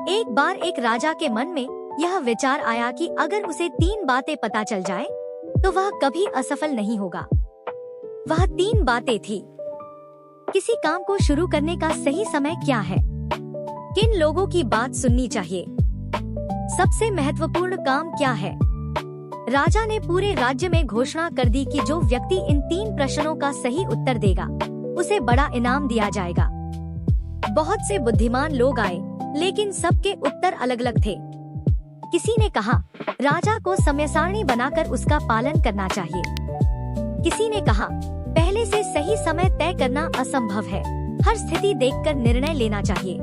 एक बार एक राजा के मन में यह विचार आया कि अगर उसे 3 बातें पता चल जाए तो वह कभी असफल नहीं होगा। वह 3 बातें थी। किसी काम को शुरू करने का सही समय क्या है? किन लोगों की बात सुननी चाहिए? सबसे महत्वपूर्ण काम क्या है? राजा ने पूरे राज्य में घोषणा कर दी कि जो व्यक्ति इन 3 प्रश्नों का सही उत्तर देगा उसे बड़ा इनाम दिया जाएगा। बहुत से बुद्धिमान लोग आए, लेकिन सबके उत्तर अलग अलग थे। किसी ने कहा राजा को समय सारणी बनाकर उसका पालन करना चाहिए। किसी ने कहा पहले से सही समय तय करना असंभव है, हर स्थिति देखकर निर्णय लेना चाहिए।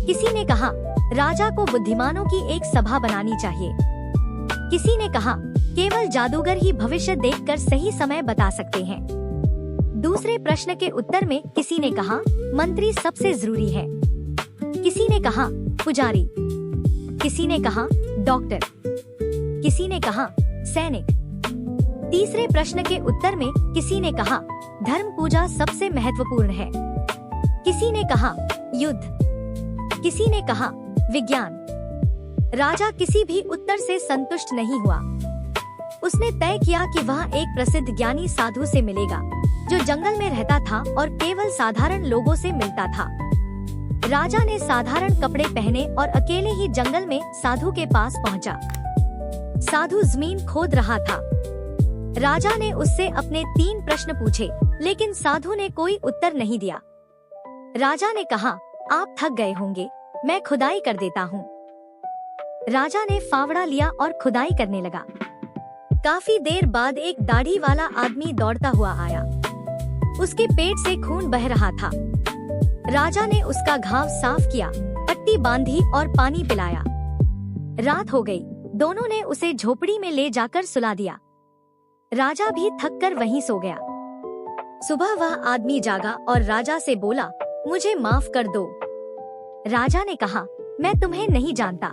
किसी ने कहा राजा को बुद्धिमानों की एक सभा बनानी चाहिए। किसी ने कहा केवल जादूगर ही भविष्य देखकर सही समय बता सकते हैं। दूसरे प्रश्न के उत्तर में किसी ने कहा मंत्री सबसे जरूरी है। किसी ने कहा पुजारी। किसी ने कहा डॉक्टर। किसी ने कहा सैनिक। तीसरे प्रश्न के उत्तर में किसी ने कहा धर्म पूजा सबसे महत्वपूर्ण है। किसी ने कहा युद्ध। किसी ने कहा विज्ञान। राजा किसी भी उत्तर से संतुष्ट नहीं हुआ। उसने तय किया कि वह एक प्रसिद्ध ज्ञानी साधु से मिलेगा जो जंगल में रहता था और केवल साधारण लोगों से मिलता था। राजा ने साधारण कपड़े पहने और अकेले ही जंगल में साधु के पास पहुंचा। साधु जमीन खोद रहा था। राजा ने उससे अपने 3 प्रश्न पूछे, लेकिन साधु ने कोई उत्तर नहीं दिया। राजा ने कहा आप थक गए होंगे, मैं खुदाई कर देता हूँ। राजा ने फावड़ा लिया और खुदाई करने लगा। काफी देर बाद एक दाढ़ी वाला आदमी दौड़ता हुआ आया। उसके पेट से खून बह रहा था। राजा ने उसका घाव साफ किया, पट्टी बांधी और पानी पिलाया। रात हो गई। दोनों ने उसे झोपड़ी में ले जाकर सुला दिया। राजा भी थककर वहीं सो गया। सुबह वह आदमी जागा और राजा से बोला मुझे माफ कर दो। राजा ने कहा मैं तुम्हें नहीं जानता।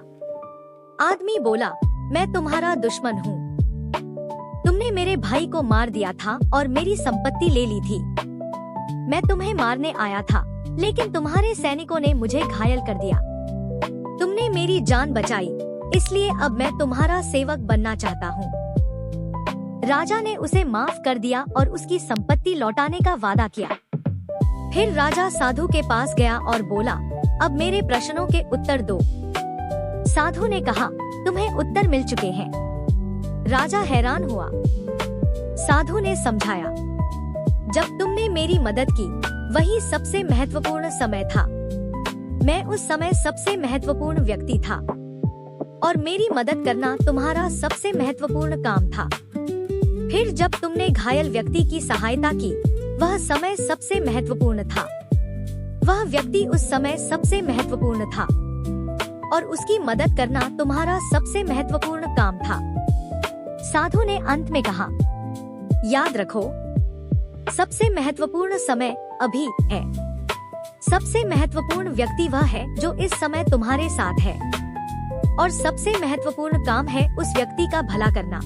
आदमी बोला मैं तुम्हारा दुश्मन हूँ। तुमने मेरे भाई को मार दिया था और मेरी संपत्ति ले ली थी। मैं तुम्हें मारने आया था, लेकिन तुम्हारे सैनिकों ने मुझे घायल कर दिया। तुमने मेरी जान बचाई, इसलिए अब मैं तुम्हारा सेवक बनना चाहता हूँ। राजा ने उसे माफ कर दिया और उसकी संपत्ति लौटाने का वादा किया। फिर राजा साधु के पास गया और बोला अब मेरे प्रश्नों के उत्तर दो। साधु ने कहा तुम्हें उत्तर मिल चुके हैं। राजा हैरान हुआ। साधु ने समझाया जब तुमने मेरी मदद की वही सबसे महत्वपूर्ण समय था। मैं उस समय सबसे महत्वपूर्ण व्यक्ति था और मेरी मदद करना तुम्हारा सबसे महत्वपूर्ण काम था। फिर जब तुमने घायल व्यक्ति की सहायता की वह समय सबसे महत्वपूर्ण था। वह व्यक्ति उस समय सबसे महत्वपूर्ण था और उसकी मदद करना तुम्हारा सबसे महत्वपूर्ण काम था। साधु ने अंत में कहा याद रखो सबसे महत्वपूर्ण समय अभी है। सबसे महत्वपूर्ण व्यक्ति वह है जो इस समय तुम्हारे साथ है और सबसे महत्वपूर्ण काम है उस व्यक्ति का भला करना,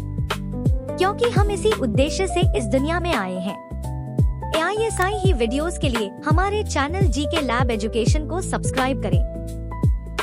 क्योंकि हम इसी उद्देश्य से इस दुनिया में आए हैं। AISI ही वीडियोस के लिए हमारे चैनल GK लैब एजुकेशन को सब्सक्राइब करें।